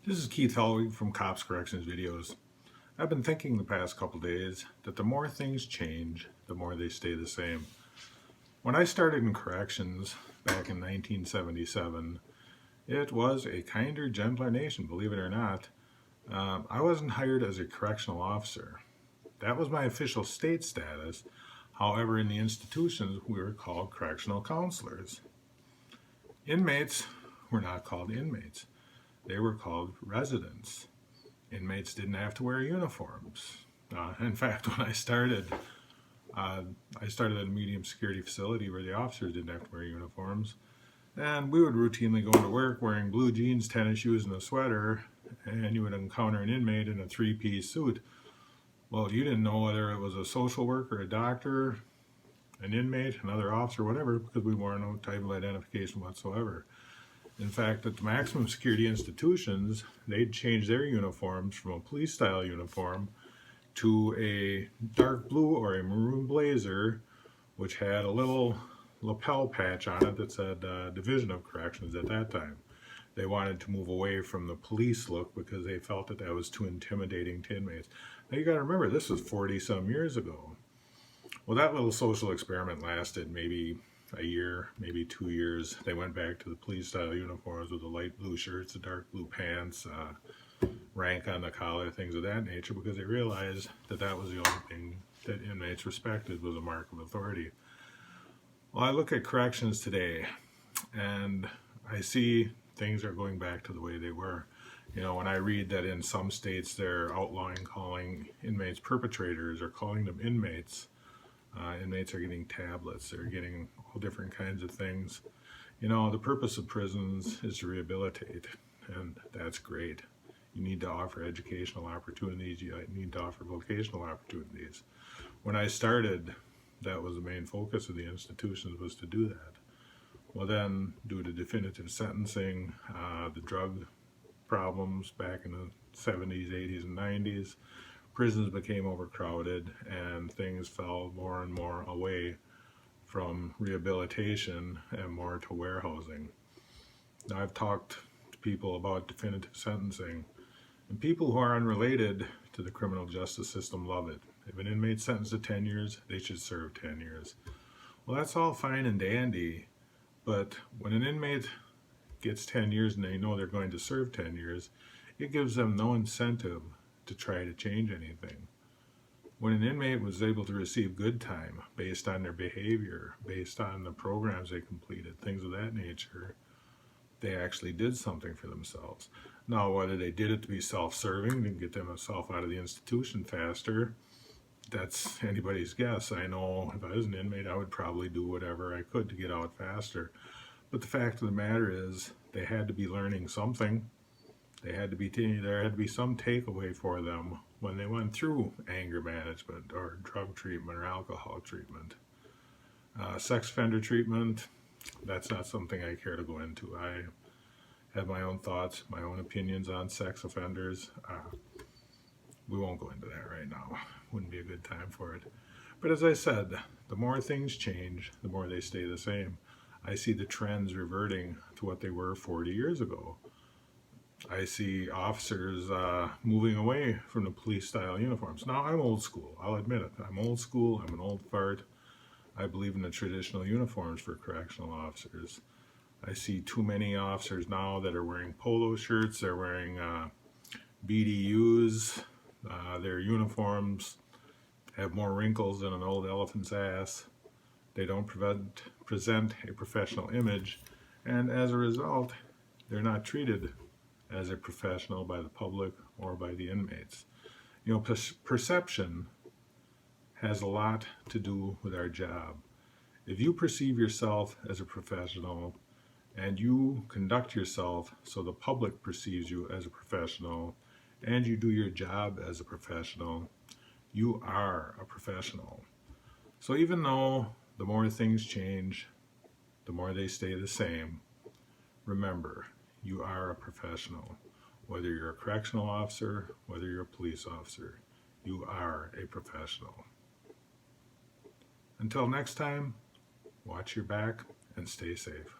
This is Keith Helwig from Cops Corrections Videos. I've been thinking the past couple days that the more things change, the more they stay the same. When I started in corrections back in 1977, it was a kinder, gentler nation, believe it or not. I wasn't hired as a correctional officer. That was my official state status. However, in the institutions, we were called correctional counselors. Inmates were not called inmates. They were called residents. Inmates didn't have to wear uniforms. In fact, when I started at a medium security facility where the officers didn't have to wear uniforms. And we would routinely go into work wearing blue jeans, tennis shoes, and a sweater, and you would encounter an inmate in a three-piece suit. Well, you didn't know whether it was a social worker, a doctor, an inmate, another officer, whatever, because we wore no type of identification whatsoever. In fact, at the maximum security institutions, they'd change their uniforms from a police-style uniform to a dark blue or a maroon blazer, which had a little lapel patch on it that said Division of Corrections at that time. They wanted to move away from the police look because they felt that that was too intimidating to inmates. Now you got to remember, this was 40-some years ago. Well, that little social experiment lasted maybe a year, maybe 2 years. They went back to the police-style uniforms with the light blue shirts, the dark blue pants, rank on the collar, things of that nature, because they realized that that was the only thing that inmates respected, was a mark of authority. Well, I look at corrections today, and I see things are going back to the way they were. You know, when I read that in some states they're outlawing calling inmates perpetrators or calling them inmates, inmates are getting tablets, they're getting all different kinds of things. You know, the purpose of prisons is to rehabilitate, and that's great. You need to offer educational opportunities, you need to offer vocational opportunities. When I started, that was the main focus of the institutions, was to do that. Well then, due to definitive sentencing, the drug problems back in the 70s, 80s, and 90s, prisons became overcrowded and things fell more and more away from rehabilitation and more to warehousing. Now, I've talked to people about definitive sentencing, and people who are unrelated to the criminal justice system love it. If an inmate's sentenced to 10 years, they should serve 10 years. Well, that's all fine and dandy, but when an inmate gets 10 years and they know they're going to serve 10 years, it gives them no incentive to try to change anything. When an inmate was able to receive good time based on their behavior, based on the programs they completed, things of that nature, they actually did something for themselves. Now, whether they did it to be self-serving, to get themselves out of the institution faster, that's anybody's guess. I know if I was an inmate, I would probably do whatever I could to get out faster. But the fact of the matter is, they had to be learning something. There had to be some takeaway for them when they went through anger management or drug treatment or alcohol treatment. Sex offender treatment, that's not something I care to go into. I have my own thoughts, my own opinions on sex offenders. We won't go into that right now. Wouldn't be a good time for it. But as I said, the more things change, the more they stay the same. I see the trends reverting to what they were 40 years ago. I see officers moving away from the police-style uniforms. Now, I'm old school. I'll admit it. I'm old school. I'm an old fart. I believe in the traditional uniforms for correctional officers. I see too many officers now that are wearing polo shirts. They're wearing BDUs. Their uniforms have more wrinkles than an old elephant's ass. They don't present a professional image, and as a result, they're not treated as a professional by the public or by the inmates. You know, perception has a lot to do with our job. If you perceive yourself as a professional and you conduct yourself so the public perceives you as a professional and you do your job as a professional, you are a professional. So even though the more things change, the more they stay the same, remember, you are a professional. Whether you're a correctional officer, whether you're a police officer, you are a professional. Until next time, watch your back and stay safe.